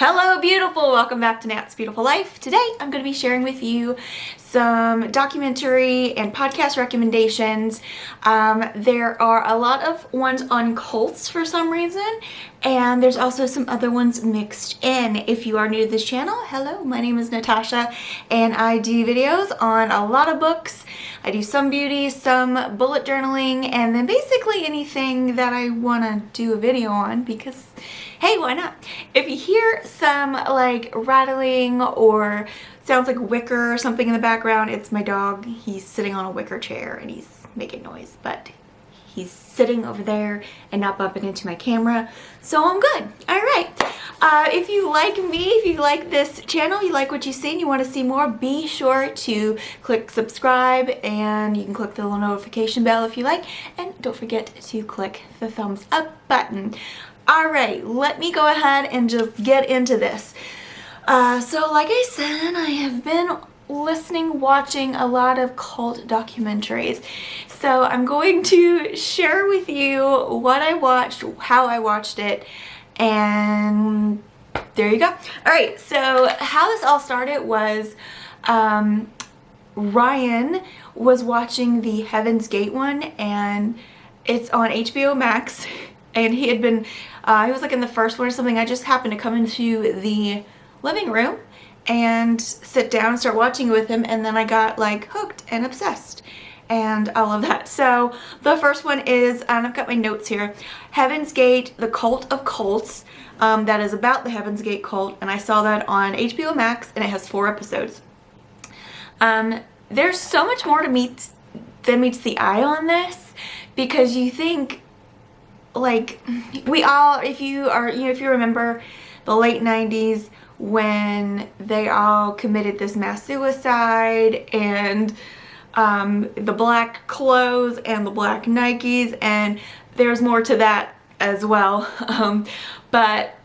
Hello beautiful, welcome back to Nat's Beautiful Life. Today I'm going to be sharing with you some documentary and podcast recommendations. There are a lot of ones on cults for some reason, and there's also some other ones mixed in. If you are new to this channel, hello, my name is Natasha and I do videos on a lot of books. I do some beauty, some bullet journaling, and then basically anything that I want to do a video on because hey, why not? If you hear some like rattling or sounds like wicker or something in the background, it's my dog. He's sitting on a wicker chair and he's making noise, but he's sitting over there and not bumping into my camera, so I'm good. All right. If you like me, if you like this channel, you like what you see and you want to see more, be sure to click subscribe, and you can click the little notification bell if you like, and don't forget to click the thumbs up button. Alright, let me go ahead and just get into this. So like I said, I have been watching a lot of cult documentaries. So I'm going to share with you what I watched, how I watched it, and there you go. Alright, so how this all started was Ryan was watching the Heaven's Gate one, and it's on HBO Max. And he had been, he was like in the first one or something. I just happened to come into the living room and sit down and start watching it with him. And then I got like hooked and obsessed and all of that. So the first one is, and I've got my notes here, Heaven's Gate, The Cult of Cults. That is about the Heaven's Gate cult. And I saw that on HBO Max, and it has 4 episodes. There's so much more than meets the eye on this, because you think, like, we all, if you remember the late 90s when they all committed this mass suicide, and the black clothes and the black Nikes, and there's more to that as well. But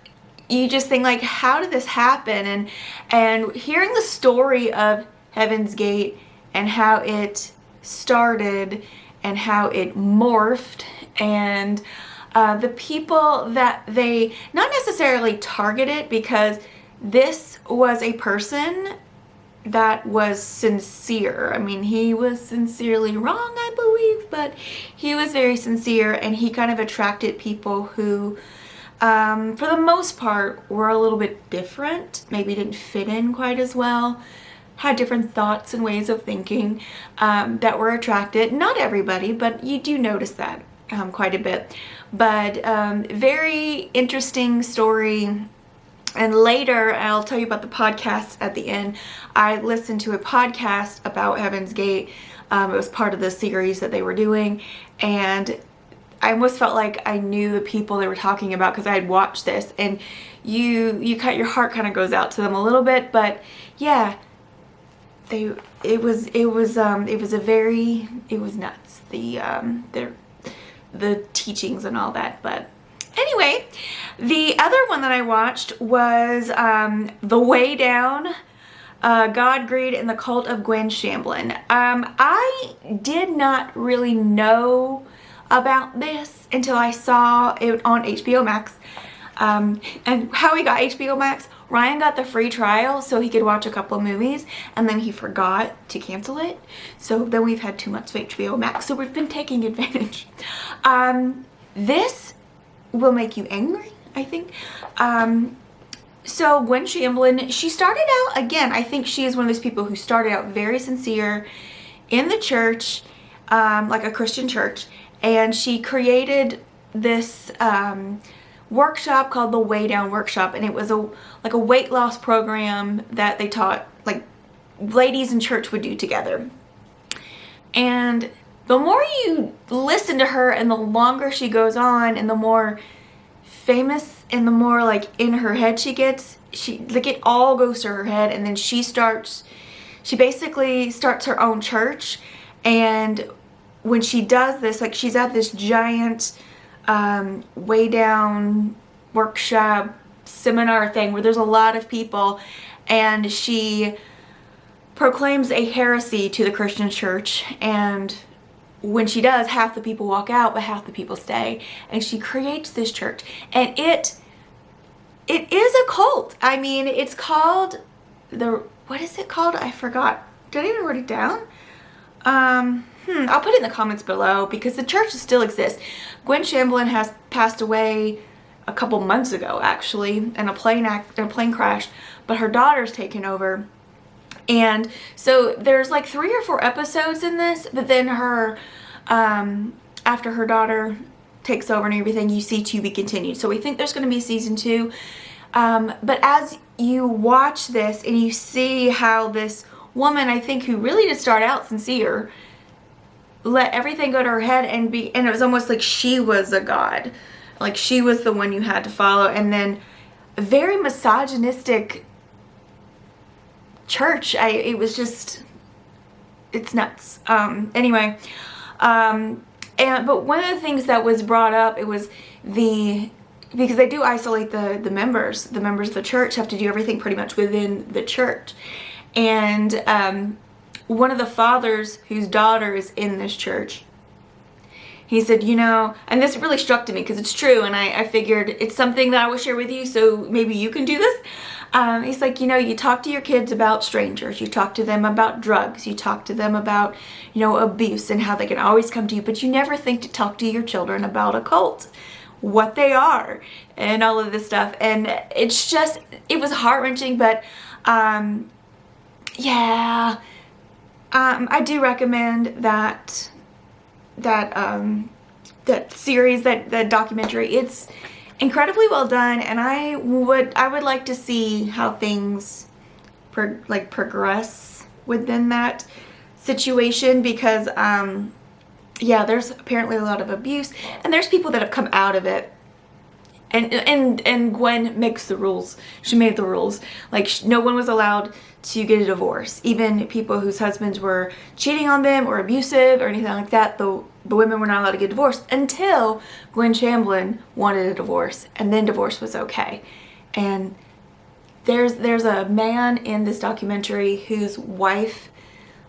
you just think, like, how did this happen? And hearing the story of Heaven's Gate and how it started and how it morphed, and the people that they not necessarily targeted, because this was a person that was sincere. I mean, he was sincerely wrong, I believe, but he was very sincere, and he kind of attracted people who, for the most part, were a little bit different, maybe didn't fit in quite as well, had different thoughts and ways of thinking that were attracted. Not everybody, but you do notice that quite a bit. But very interesting story. And later, I'll tell you about the podcast at the end. I listened to a podcast about Heaven's Gate. It was part of the series that they were doing, and I almost felt like I knew the people they were talking about because I had watched this, and your heart kind of goes out to them a little bit. But yeah, it was nuts, the teachings and all that. But anyway, the other one that I watched was The Way Down, God, Greed, and the Cult of Gwen Shamblin. I did not really know about this until I saw it on HBO Max. And how he got HBO Max, Ryan got the free trial so he could watch a couple of movies, and then he forgot to cancel it. So then we've had too much HBO Max, so we've been taking advantage. This will make you angry, I think. So Gwen Shamblin, she started out, again, I think she is one of those people who started out very sincere in the church, like a Christian church, and she created this workshop called the Way Down Workshop, and it was like a weight loss program that they taught, like, ladies in church would do together. And the more you listen to her and the longer she goes on and the more famous and the more like in her head she gets, like, it all goes to her head, and then she basically starts her own church. And when she does this, like, she's at this giant Way Down workshop seminar thing where there's a lot of people, and she proclaims a heresy to the Christian church, and when she does, half the people walk out but half the people stay, and she creates this church, and it is a cult. I mean, it's called what is it called? I forgot. Did I even write it down? I'll put it in the comments below because the church still exists. Gwen Shamblin has passed away a couple months ago, actually, in a plane crash, but her daughter's taken over. And so there's like 3 or 4 episodes in this, but then her, after her daughter takes over and everything, you see to be continued. So we think there's going to be season 2. But as you watch this and you see how this woman, I think, who really did start out sincere, let everything go to her head and it was almost like she was a god. Like she was the one you had to follow. And then a very misogynistic church. It was just, it's nuts. Anyway, but one of the things that was brought up, it was because they do isolate the members. The members of the church have to do everything pretty much within the church. And one of the fathers whose daughter is in this church, he said, you know, and this really struck to me because it's true, and I figured it's something that I will share with you, so maybe you can do this. He's like, you know, you talk to your kids about strangers, you talk to them about drugs, you talk to them about, you know, abuse and how they can always come to you, but you never think to talk to your children about a cult, what they are, and all of this stuff. And it's just, it was heart-wrenching, but yeah, I do recommend that series, that documentary. It's incredibly well done, and I would like to see how things progress within that situation, because yeah, there's apparently a lot of abuse, and there's people that have come out of it. And Gwen makes the rules. She made the rules. Like, no one was allowed to get a divorce. Even people whose husbands were cheating on them or abusive or anything like that, the women were not allowed to get divorced until Gwen Shamblin wanted a divorce, and then divorce was okay. And there's a man in this documentary whose wife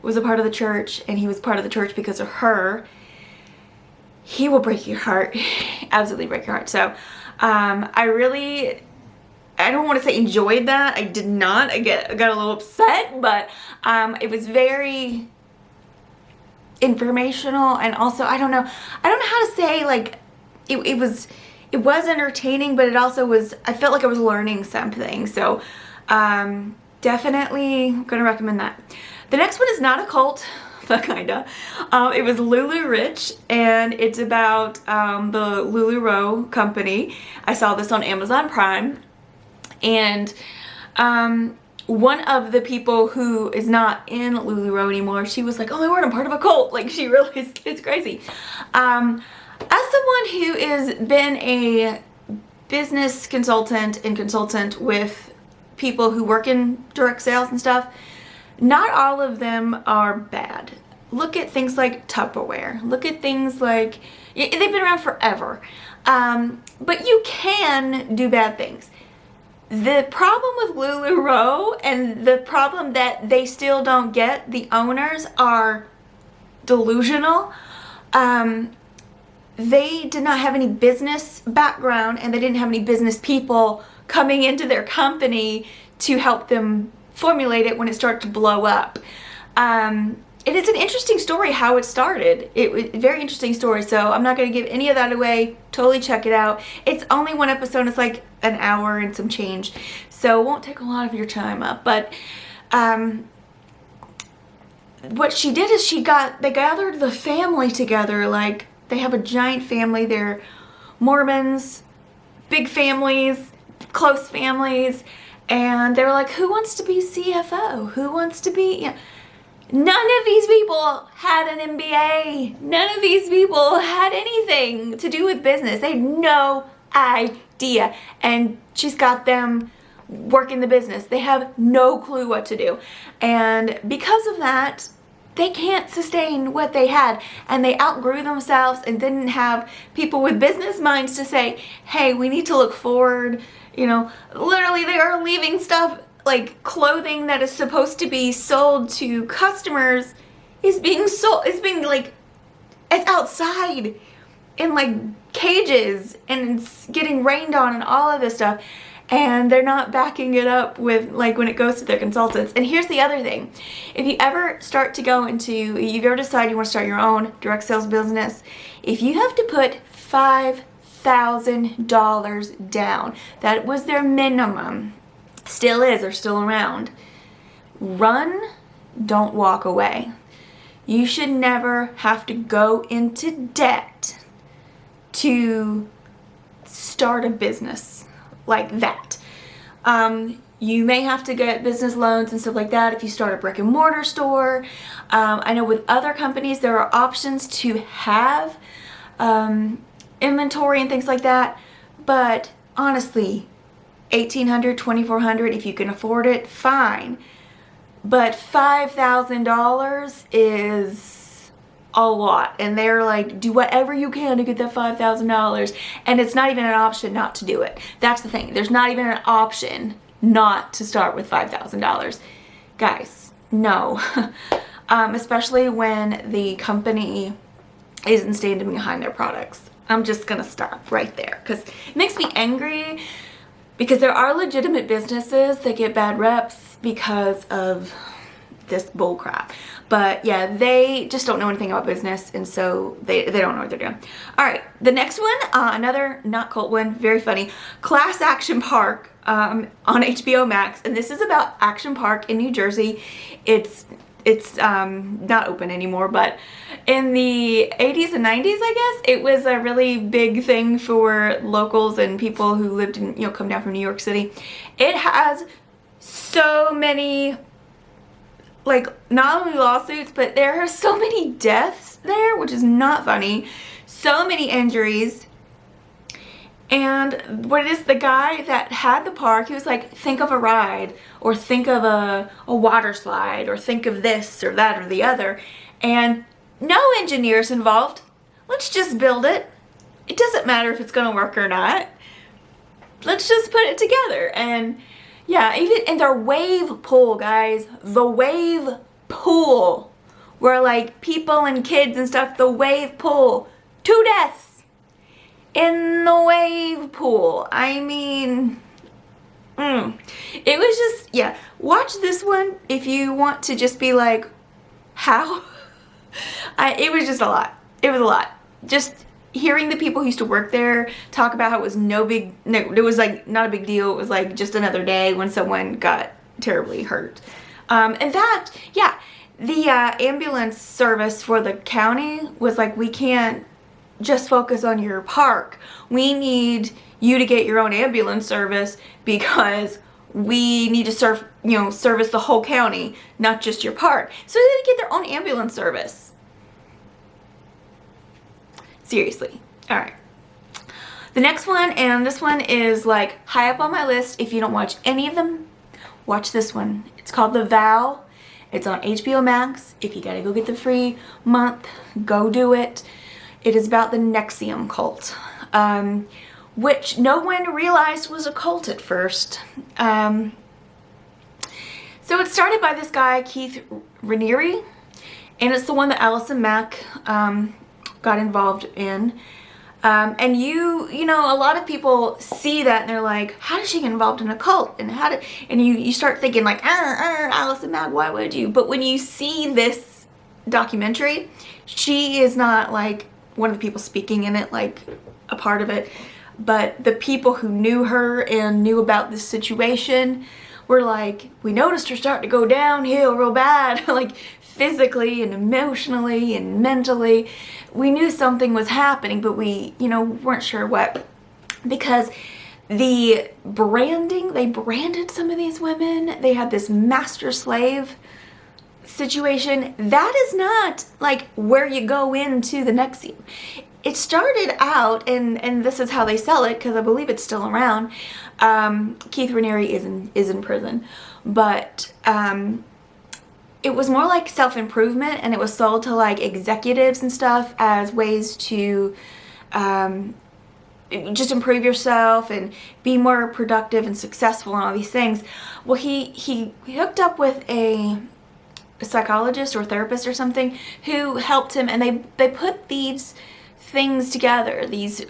was a part of the church, and he was part of the church because of her. He will break your heart. Absolutely break your heart. So I don't want to say enjoyed that. I did not. I got a little upset, but it was very informational, and also I don't know how to say, like, it was entertaining, but it also was, I felt like I was learning something. So definitely gonna recommend that. The next one is not a cult, but kinda. It was LuLaRich, and it's about the LuLaRoe company. I saw this on Amazon Prime, and one of the people who is not in LuLaRoe anymore, she was like, oh my word, I'm part of a cult. Like, she really is, it's crazy. As someone who has been a business consultant and consultant with people who work in direct sales and stuff, not all of them are bad. Look at things like Tupperware. Look at things like, they've been around forever. But you can do bad things. The problem with LuLaRoe, and the problem that they still don't get, the owners are delusional. They did not have any business background, and they didn't have any business people coming into their company to help them formulate it when it started to blow up. It is an interesting story how it started. It was a very interesting story, so I'm not going to give any of that away. Totally check it out. It's only one episode. It's like an hour and some change, so it won't take a lot of your time up. But what she did is they gathered the family together. Like, they have a giant family. They're Mormons, big families, close families, and they were like, who wants to be CFO? Who wants to be... Yeah. None of these people had an MBA. None of these people had anything to do with business. They had no idea. And she's got them working the business. They have no clue what to do. And because of that, they can't sustain what they had. And they outgrew themselves and didn't have people with business minds to say, hey, we need to look forward. You know, literally they are leaving stuff, like clothing that is supposed to be sold to customers is being sold, it's outside in like cages, and it's getting rained on and all of this stuff. and they're not backing it up with, like, when it goes to their consultants. And here's the other thing. If you ever start to go into, you ever decide you want to start your own direct sales business, if you have to put $5,000 down, that was their minimum, still is, they're still around, run, don't walk away. You should never have to go into debt to start a business like that. You may have to get business loans and stuff like that if you start a brick and mortar store. I know with other companies there are options to have inventory and things like that, but honestly, $1,800, $2,400, if you can afford it, fine. But $5,000 is a lot, and they're like, do whatever you can to get that $5,000, and it's not even an option not to do it. That's the thing. There's not even an option not to start with $5,000. Guys, no. Especially when the company isn't standing behind their products. I'm just gonna stop right there because it makes me angry, because there are legitimate businesses that get bad reps because of this bull crap. But yeah, they just don't know anything about business, and so they don't know what they're doing. All right, the next one, another not cult one, very funny, Class Action Park on HBO Max, and this is about Action Park in New Jersey. It's not open anymore, but in the 80s and 90s, I guess, it was a really big thing for locals and people who lived in, come down from New York City. It has so many, like, not only lawsuits, but there are so many deaths there, which is not funny. So many injuries. And what it is, the guy that had the park, he was like, think of a ride, or think of a water slide, or think of this or that or the other. And no engineers involved. Let's just build it. It doesn't matter if it's going to work or not. Let's just put it together. And yeah, even in their wave pool, guys, the wave pool, where like people and kids and stuff, the wave pool, 2 deaths in the wave pool. I mean, it was just, yeah, watch this one if you want to just be like, how? It was just a lot. It was a lot. Just hearing the people who used to work there talk about how it was it was like not a big deal. It was like just another day when someone got terribly hurt. In fact, yeah, the ambulance service for the county was like, we can't just focus on your park. We need you to get your own ambulance service because we need to service the whole county, not just your park. So they had to get their own ambulance service. Seriously. All right. The next one, and this one is like high up on my list. If you don't watch any of them, watch this one. It's called The Vow. It's on HBO Max. If you gotta go get the free month, go do it. It is about the NXIVM cult, which no one realized was a cult at first. So it started by this guy, Keith Raniere, and it's the one that Allison Mack got involved in. And you know, a lot of people see that and they're like, how did she get involved in a cult? And you start thinking like, Allison Mack, why would you? But when you see this documentary, she is not like one of the people speaking in it, like a part of it, but the people who knew her and knew about this situation were like, we noticed her starting to go downhill real bad, like physically and emotionally and mentally. We knew something was happening, but we, weren't sure what, because the branding, they branded some of these women. They had this master slave situation. That is not like where you go into the NXIVM. It started out, and this is how they sell it, because I believe it's still around. Keith Raniere is in prison, but it was more like self-improvement, and it was sold to like executives and stuff as ways to just improve yourself and be more productive and successful and all these things. Well, he hooked up with a psychologist or therapist or something who helped him, and they put these things together, these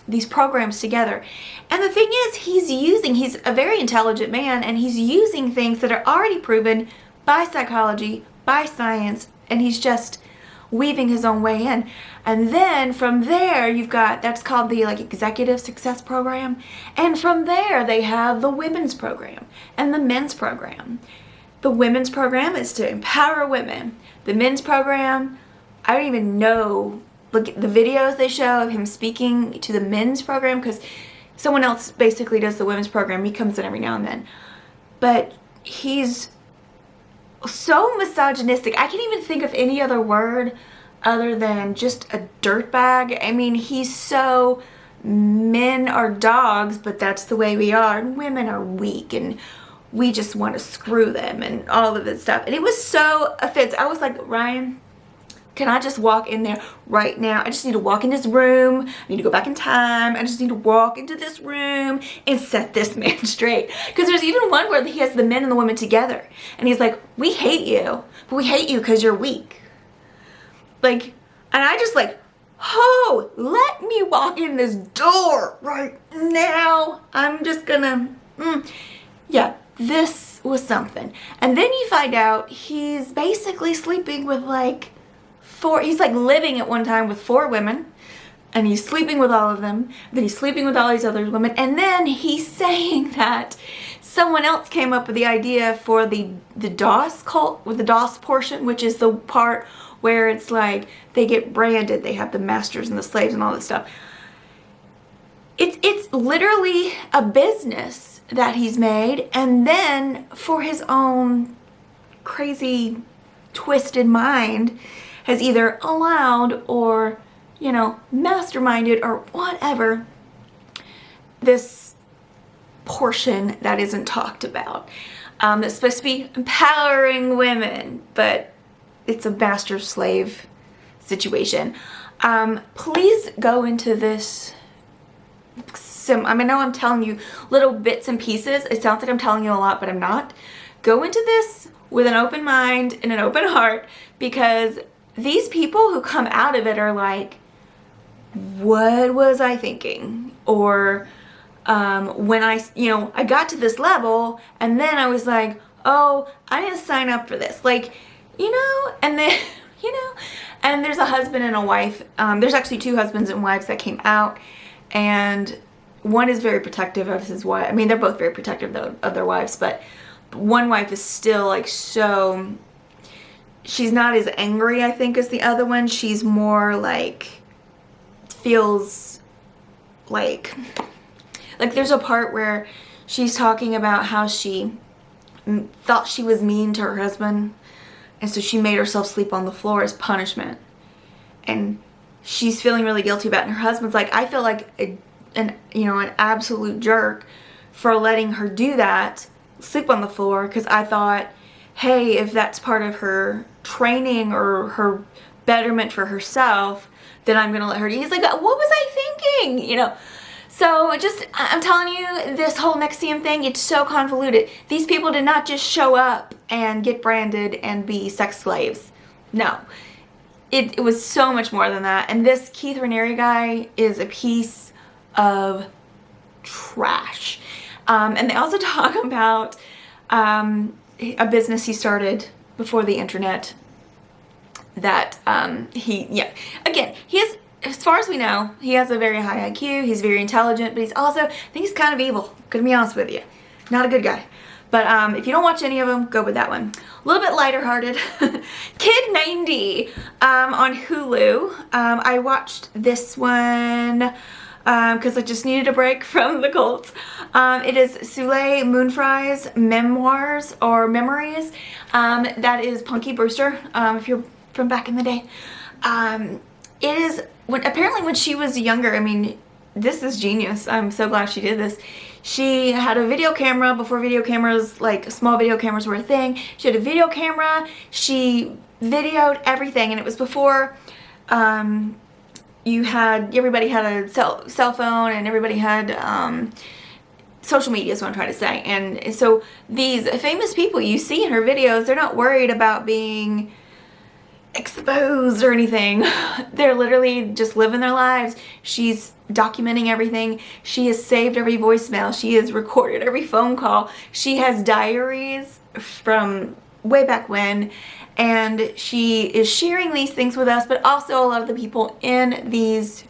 these programs together. And the thing is, he's a very intelligent man, and he's using things that are already proven by psychology, by science, and he's just weaving his own way in. And then from there, you've got, that's called the like executive success program. And from there, they have the women's program and the men's program. The women's program is to empower women. The men's program, I don't even know, look at the videos they show of him speaking to the men's program, because someone else basically does the women's program. He comes in every now and then. But he's so misogynistic. I can't even think of any other word other than just a dirtbag. I mean, he's so, men are dogs, but that's the way we are, and women are weak, and we just want to screw them, and all of this stuff. And it was so offensive. I was like, Ryan, can I just walk in there right now? I just need to walk in this room. I need to go back in time. I just need to walk into this room and set this man straight. Because there's even one where he has the men and the women together. And he's like, we hate you, but we hate you because you're weak. Like, and I just like, oh, let me walk in this door right now. I'm just gonna, yeah, this was something. And then you find out he's basically sleeping with like he's like living at one time with 4 women, and he's sleeping with all of them, then he's sleeping with all these other women, and then he's saying that someone else came up with the idea for the DOS cult, with the DOS portion, which is the part where it's like they get branded, they have the masters and the slaves and all this stuff. It's literally a business that he's made, and then for his own crazy twisted mind has either allowed or, you know, masterminded or whatever this portion that isn't talked about, that's supposed to be empowering women, but it's a master-slave situation. Please go into this. I know I'm telling you little bits and pieces. It sounds like I'm telling you a lot, but I'm not. Go into this with an open mind and an open heart, because these people who come out of it are like, what was I thinking? Or when I got to this level, and then I was like, oh, I didn't sign up for this. Like, you know, and then, you know, and there's a husband and a wife. There's actually 2 husbands and wives that came out, and one is very protective of his wife. I mean, they're both very protective of their wives, but one wife is still like so, she's not as angry, I think, as the other one. She's more like, feels like there's a part where she's talking about how she thought she was mean to her husband, and so she made herself sleep on the floor as punishment, and she's feeling really guilty about it. And her husband's like, I feel like an absolute jerk for letting her do that, sleep on the floor, because I thought, hey, if that's part of her training or her betterment for herself, then I'm gonna let her do it. He's like, what was I thinking? You know, so just, I'm telling you, this whole NXIVM thing, it's so convoluted. These people did not just show up and get branded and be sex slaves. No, it was so much more than that. And this Keith Raniere guy is a piece of trash. And they also talk about a business he started before the internet that again, he has, as far as we know, he has a very high IQ, he's very intelligent, but he's also, I think he's kind of evil, gonna be honest with you. Not a good guy. But if you don't watch any of them, go with that one. A little bit lighter hearted. Kid 90 on Hulu. I watched this one because I just needed a break from the cults. It is Soleil Moonfry's memoirs or memories. That is Punky Brewster, if you're from back in the day. It is, apparently when she was younger, I mean, this is genius. I'm so glad she did this. She had a video camera before video cameras, like small video cameras were a thing. She had a video camera. She videoed everything, and it was before everybody had a cell phone, and everybody had social media is what I'm trying to say. And so these famous people you see in her videos, they're not worried about being, exposed or anything. They're literally just living their lives. She's documenting everything. She has saved every voicemail. She has recorded every phone call. She has diaries from way back when, and she is sharing these things with us, but also a lot of the people in these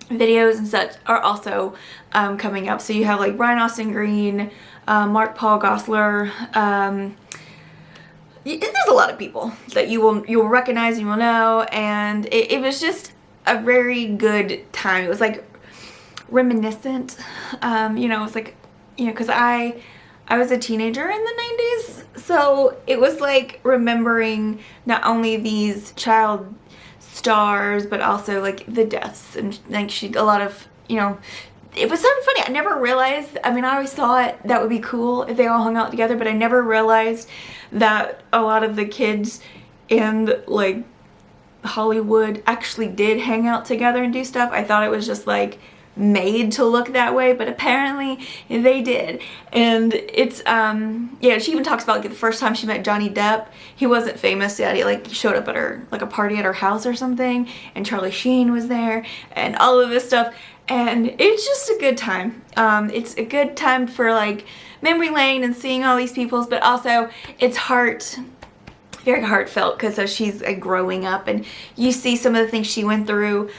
videos and such are also coming up. So you have like Brian Austin Green, Mark Paul Gosselaar, there's a lot of people that you'll recognize and you will know, and it was just a very good time. It was like reminiscent, you know, it was like, you know, because I was a teenager in the 90s, so it was like remembering not only these child stars but also like the deaths, and like a lot of, you know, it was sort of funny. I never realized, I mean, I always thought that would be cool if they all hung out together, but I never realized that a lot of the kids in like Hollywood actually did hang out together and do stuff. I thought it was just like made to look that way, but apparently they did. And it's yeah, she even talks about like the first time she met Johnny Depp. He wasn't famous yet. He like showed up at her, like a party at her house or something, and Charlie Sheen was there and all of this stuff, and it's just a good time. It's a good time for like memory lane and seeing all these peoples, but also it's very heartfelt, because she's growing up and you see some of the things she went through.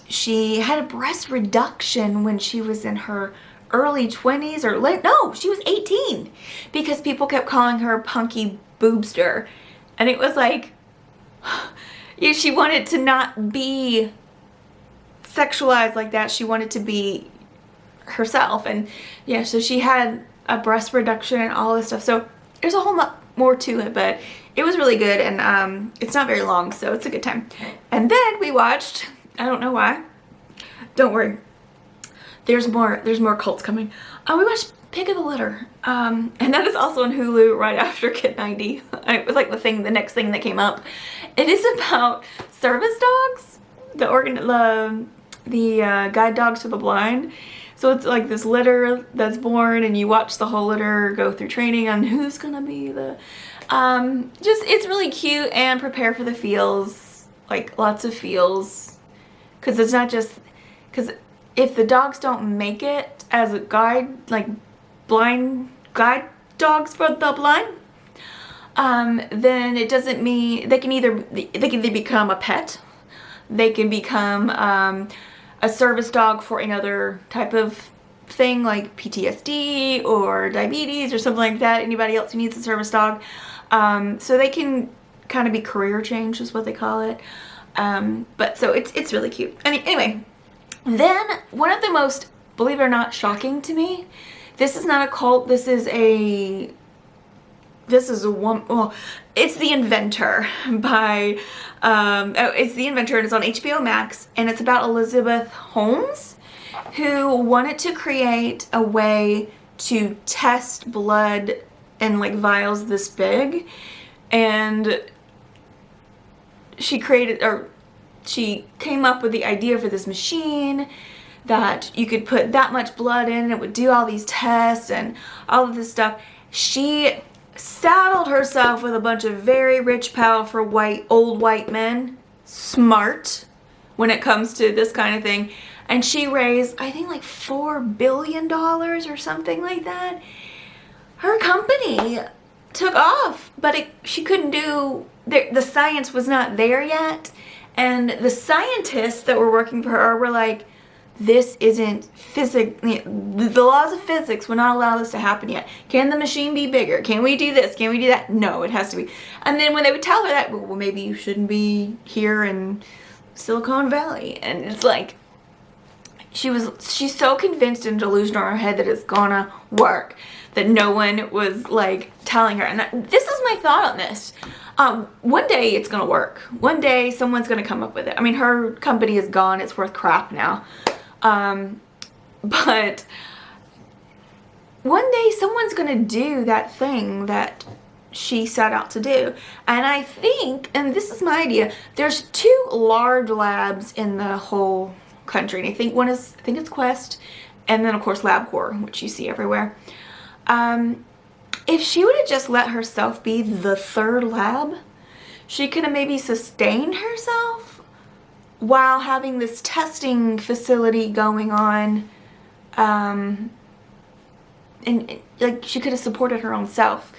She had a breast reduction when she was in her early 20s, or late, no, she was 18, because people kept calling her Punky Boobster, and it was like, yeah, she wanted to not be sexualized like that. She wanted to be herself, and yeah, so she had a breast reduction and all this stuff. So there's a whole lot more to it, but it was really good, and it's not very long, so it's a good time. And then we watched, I don't know why, don't worry, there's more cults coming. We watched Pick of the Litter, and that is also on Hulu right after Kid 90. It was like the next thing that came up. It is about service dogs, the guide dogs for the blind. So it's like this litter that's born, and you watch the whole litter go through training on who's gonna be the, it's really cute, and prepare for the feels, like lots of feels, because it's not just, because if the dogs don't make it as a guide, like blind guide dogs for the blind, then it doesn't mean they can either become a pet, they can become a service dog for another type of thing like PTSD or diabetes or something like that. Anybody else who needs a service dog, so they can kind of be career change is what they call it. But so it's really cute. Anyway, then one of the most, believe it or not, shocking to me, this is not a cult, this is a woman, well, it's The Inventor by, it's The Inventor, and it's on HBO Max, and it's about Elizabeth Holmes, who wanted to create a way to test blood in like vials this big, and she came up with the idea for this machine that you could put that much blood in and it would do all these tests and all of this stuff. She saddled herself with a bunch of very rich, powerful, old white men, smart when it comes to this kind of thing, and she raised, I think, like $4 billion or something like that. Her company took off, but she couldn't do, the science was not there yet, and the scientists that were working for her were like, this isn't physics, the laws of physics would not allow this to happen yet. Can the machine be bigger? Can we do this? Can we do that? No, it has to be. And then when they would tell her that, well, maybe you shouldn't be here in Silicon Valley. And it's like, she's so convinced and delusional in her head that it's gonna work, that no one was like telling her. And this is my thought on this. One day it's gonna work. One day someone's gonna come up with it. I mean, her company is gone. It's worth crap now. But one day someone's gonna do that thing that she set out to do. And I think, and this is my idea, there's 2 large labs in the whole country. And I think one is, I think it's Quest, and then of course LabCorp, which you see everywhere. If she would have just let herself be the 3rd lab, she could have maybe sustained herself while having this testing facility going on. And like she could have supported her own self,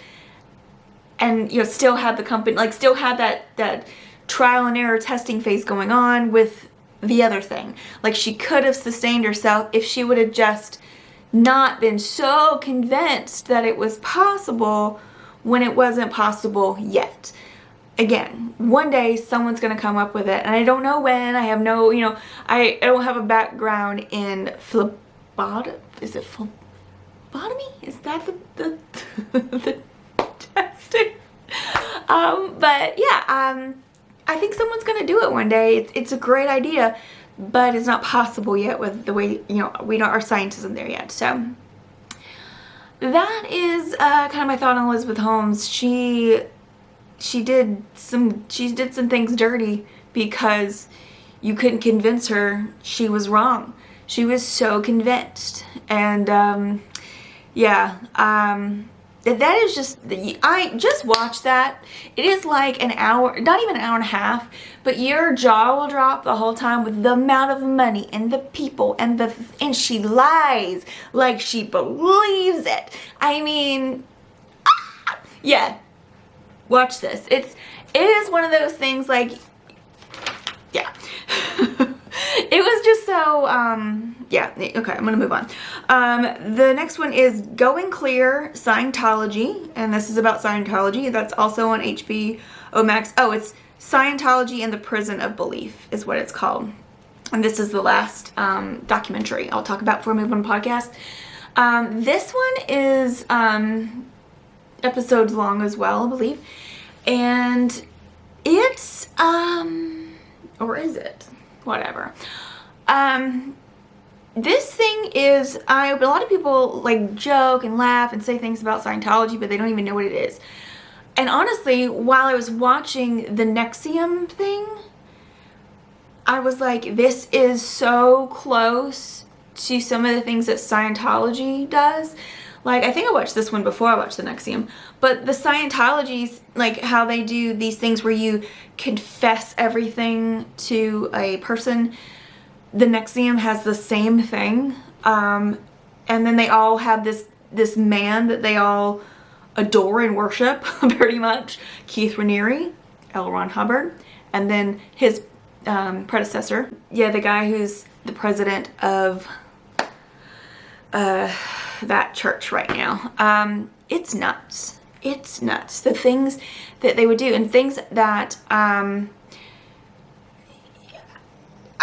and you know, still had the company, like still had that trial and error testing phase going on with the other thing. Like she could have sustained herself if she would have just not been so convinced that it was possible when it wasn't possible yet. Again, one day someone's going to come up with it, and I don't know when. I have no, you know, I don't have a background in phlebotomy. Is it phlebotomy? Is that the the testing? But yeah, I think someone's going to do it one day. It's a great idea, but it's not possible yet with the way, you know, our science isn't there yet. So that is kind of my thought on Elizabeth Holmes. She did some things dirty because you couldn't convince her she was wrong. She was so convinced. And yeah, that is just, I just watched that. It is like an hour, not even an hour and a half, but your jaw will drop the whole time with the amount of money and the people and she lies like she believes it. I mean, yeah, watch this. It is one of those things like, yeah. It was just so, yeah, okay, I'm gonna move on. The next one is Going Clear, Scientology, and this is about Scientology. That's also on HBO Max. Oh, it's Scientology and the Prison of Belief is what it's called. And this is the last documentary I'll talk about before I move on to podcast. This one is episodes long as well, I believe. And it's, or is it? Whatever. This thing is, a lot of people like joke and laugh and say things about Scientology, but they don't even know what it is. And honestly, while I was watching the NXIVM thing, I was like, this is so close to some of the things that Scientology does. Like, I think I watched this one before I watched the NXIVM, but the Scientology's, like, how they do these things where you confess everything to a person, the NXIVM has the same thing, and then they all have this man that they all adore and worship, pretty much, Keith Raniere, L. Ron Hubbard, and then his predecessor, yeah, the guy who's the president of that church right now. It's nuts. It's nuts. The things that they would do, and things that I'm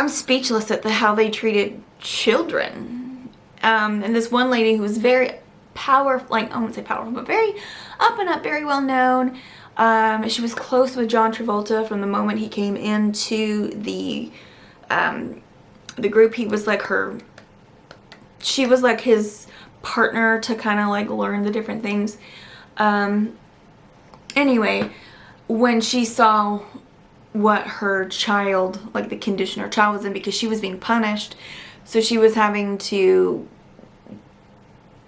speechless at how they treated children. And this one lady who was very powerful, like, I won't say powerful, but very up and up, very well known. She was close with John Travolta from the moment he came into the group. He was like she was like his partner to kind of like learn the different things. Anyway, when she saw what her child, like the condition her child was in, because she was being punished, so she was having to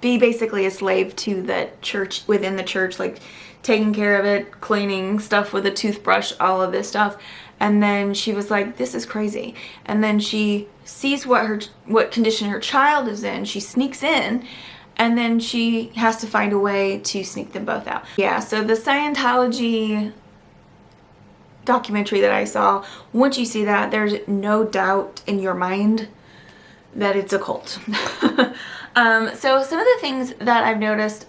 be basically a slave to the church, within the church, like taking care of it, cleaning stuff with a toothbrush, all of this stuff. And then she was like, this is crazy. And then she sees what condition her child is in. She sneaks in, and then she has to find a way to sneak them both out. Yeah, so the Scientology documentary that I saw, once you see that, there's no doubt in your mind that it's a cult. So some of the things that I've noticed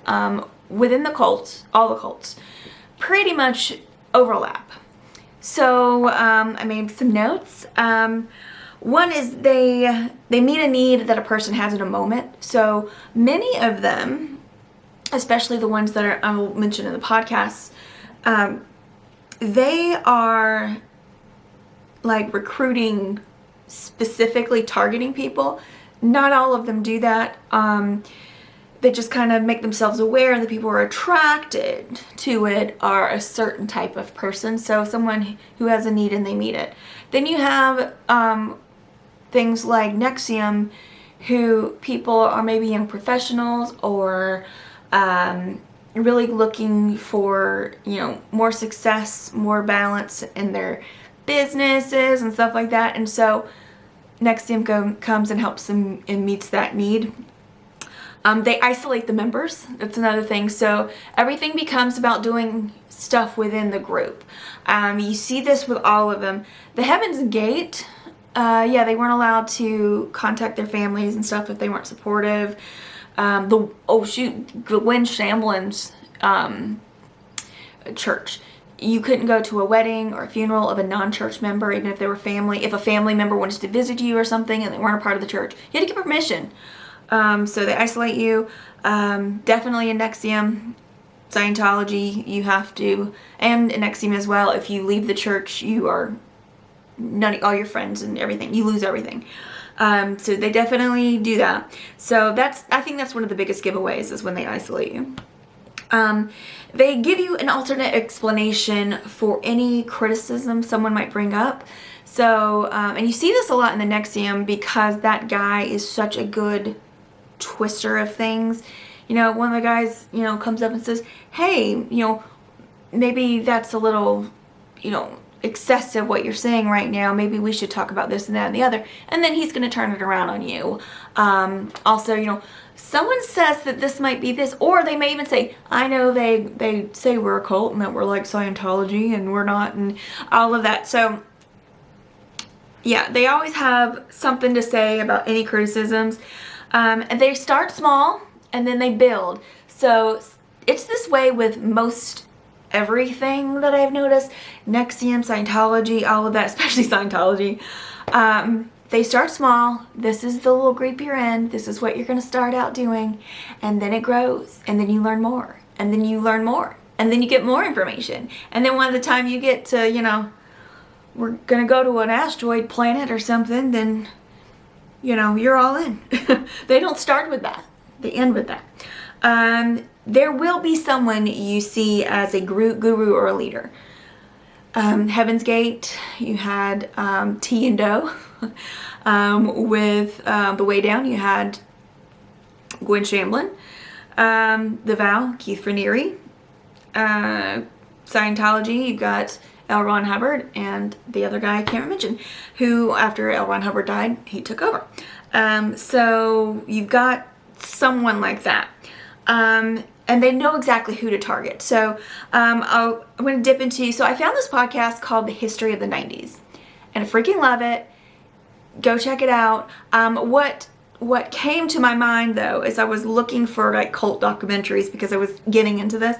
within the cults, all the cults, pretty much overlap. So I made some notes. One is they meet a need that a person has in a moment. So many of them, especially the ones that I will mention in the podcast, they are like recruiting, specifically targeting people. Not all of them do that. They just kind of make themselves aware that people who are attracted to it are a certain type of person. So someone who has a need and they meet it. Then you have things like NXIVM, who people are maybe young professionals or really looking for, you know, more success, more balance in their businesses and stuff like that. And so NXIVM comes and helps them and meets that need. They isolate the members. That's another thing. So everything becomes about doing stuff within the group. You see this with all of them. The Heaven's Gate, yeah, they weren't allowed to contact their families and stuff if they weren't supportive. Gwen Shamblin's church. You couldn't go to a wedding or a funeral of a non-church member, even if they were family. If a family member wanted to visit you or something and they weren't a part of the church, you had to get permission. So they isolate you. Definitely in NXIVM, Scientology, you have to, and in NXIVM as well, if you leave the church, you are all your friends and everything, you lose everything. So they definitely do that. So I think that's one of the biggest giveaways, is when they isolate you. They give you an alternate explanation for any criticism someone might bring up. So, and you see this a lot in the NXIVM because that guy is such a good twister of things. You know, one of the guys, you know, comes up and says, hey, you know, maybe that's a little, you know, excessive what you're saying right now. Maybe we should talk about this and that and the other. And then he's going to turn it around on you. Also, you know, someone says that this might be this, or they may even say, I know they say we're a cult and that we're like Scientology and we're not, and all of that. So yeah, they always have something to say about any criticisms. And they start small and then they build. So it's this way with most everything that I've noticed. NXIVM, Scientology, all of that, especially Scientology. They start small. This is the little group you're in. This is what you're going to start out doing. And then it grows. And then you learn more. And then you learn more. And then you get more information. And then by the time you get to, you know, we're going to go to an asteroid planet or something, then, you know, you're all in. They don't start with that. They end with that. There will be someone you see as a guru or a leader. Heaven's Gate, you had T and Do. With The Way Down, you had Gwen Shamblin. The Vow, Keith Raniere. Scientology, you got L. Ron Hubbard and the other guy I can't mention, who after L. Ron Hubbard died, he took over. So you've got someone like that. And they know exactly who to target. So I'm going to dip into, so I found this podcast called The History of the 90s. And I freaking love it. Go check it out. What came to my mind though is I was looking for like cult documentaries because I was getting into this.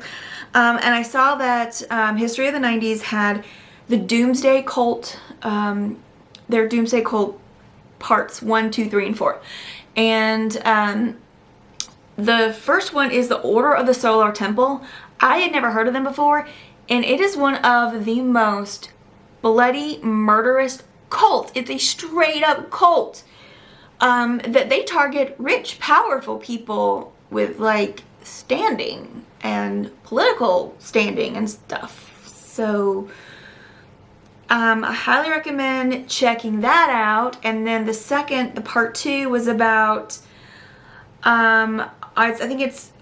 And I saw that History of the 90s had the Doomsday Cult, their Doomsday Cult parts 1, 2, 3, and 4. And the first one is the Order of the Solar Temple. I had never heard of them before, and it is one of the most bloody, murderous cults. It's a straight up cult that they target rich, powerful people with like standing and political standing and stuff. So I highly recommend checking that out. And then the part 2 was about I think it's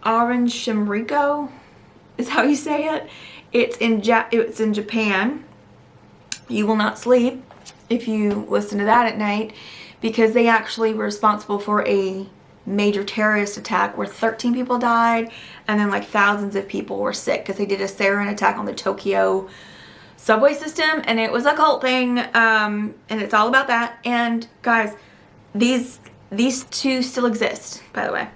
Aum Shinrikyo is how you say it. It's in Japan. You will not sleep if you listen to that at night, because they actually were responsible for a major terrorist attack where 13 people died and then like thousands of people were sick because they did a sarin attack on the Tokyo subway system, and it was a cult thing, and it's all about that. And guys, these two still exist, by the way.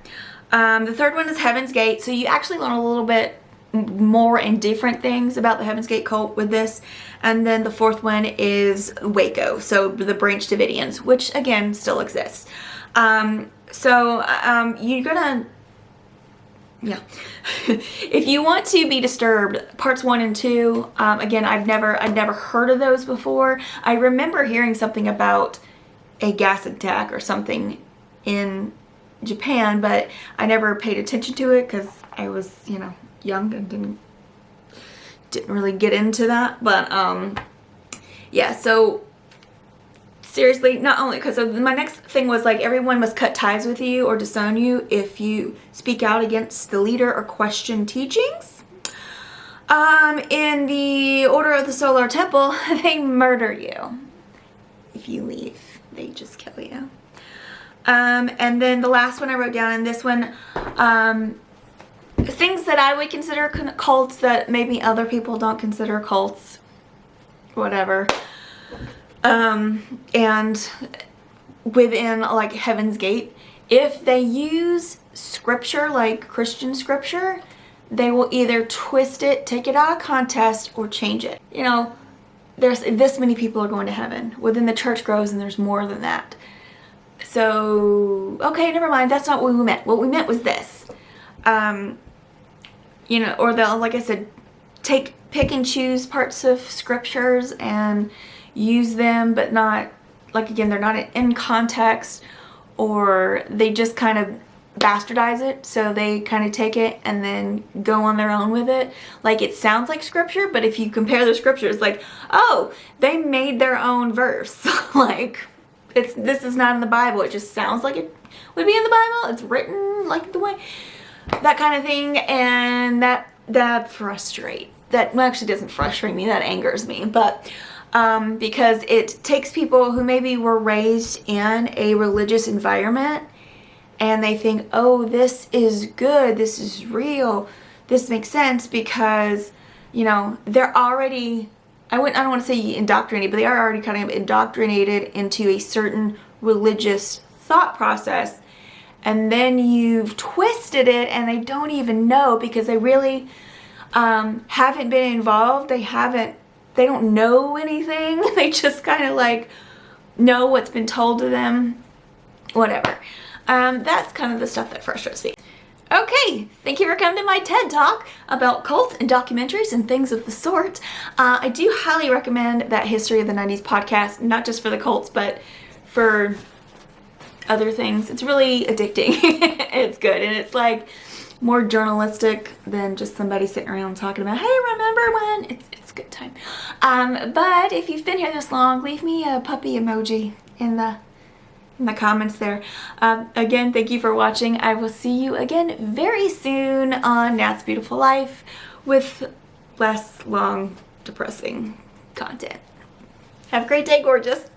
The third one is Heaven's Gate. So you actually learn a little bit more and different things about the Heaven's Gate cult with this. And then the fourth one is Waco. So the Branch Davidians, which again still exists. You're gonna, yeah. If you want to be disturbed, parts 1 and 2, again, I'd never heard of those before. I remember hearing something about a gas attack or something in Japan, but I never paid attention to it because I was, you know, young and didn't really get into that. But yeah, so seriously, not only because my next thing was like everyone must cut ties with you or disown you if you speak out against the leader or question teachings. In the Order of the Solar Temple, they murder you. If you leave, they just kill you. And then the last one I wrote down in this one, things that I would consider cults that maybe other people don't consider cults. Whatever. And within like Heaven's Gate, if they use scripture, like Christian scripture, they will either twist it, take it out of context, or change it. You know, there's this many people are going to heaven. Within the church grows, and there's more than that. So, okay, never mind. That's not what we meant. What we meant was this. You know, or they'll, like I said, pick and choose parts of scriptures and use them, but not, like, again, they're not in context, or they just kind of bastardize it, so they kind of take it and then go on their own with it. Like, it sounds like scripture, but if you compare the scriptures, like, oh, they made their own verse. Like, this is not in the Bible. It just sounds like it would be in the Bible. It's written like the way, that kind of thing, and that frustrates. That actually doesn't frustrate me. That angers me, but because it takes people who maybe were raised in a religious environment, and they think, oh, this is good, this is real, this makes sense, because, you know, they're already, I don't want to say indoctrinated, but they are already kind of indoctrinated into a certain religious thought process, and then you've twisted it and they don't even know, because they really haven't been involved. They don't know anything. They just kind of like know what's been told to them, whatever. That's kind of the stuff that frustrates me. Okay, thank you for coming to my TED Talk about cults and documentaries and things of the sort. I do highly recommend that History of the 90s podcast, not just for the cults, but for other things. It's really addicting. It's good, and it's like more journalistic than just somebody sitting around talking about, hey, remember when? It's a good time. But if you've been here this long, leave me a puppy emoji in the comments there. Again, thank you for watching. I will see you again very soon on Nat's Beautiful Life with less long, depressing content. Have a great day, gorgeous.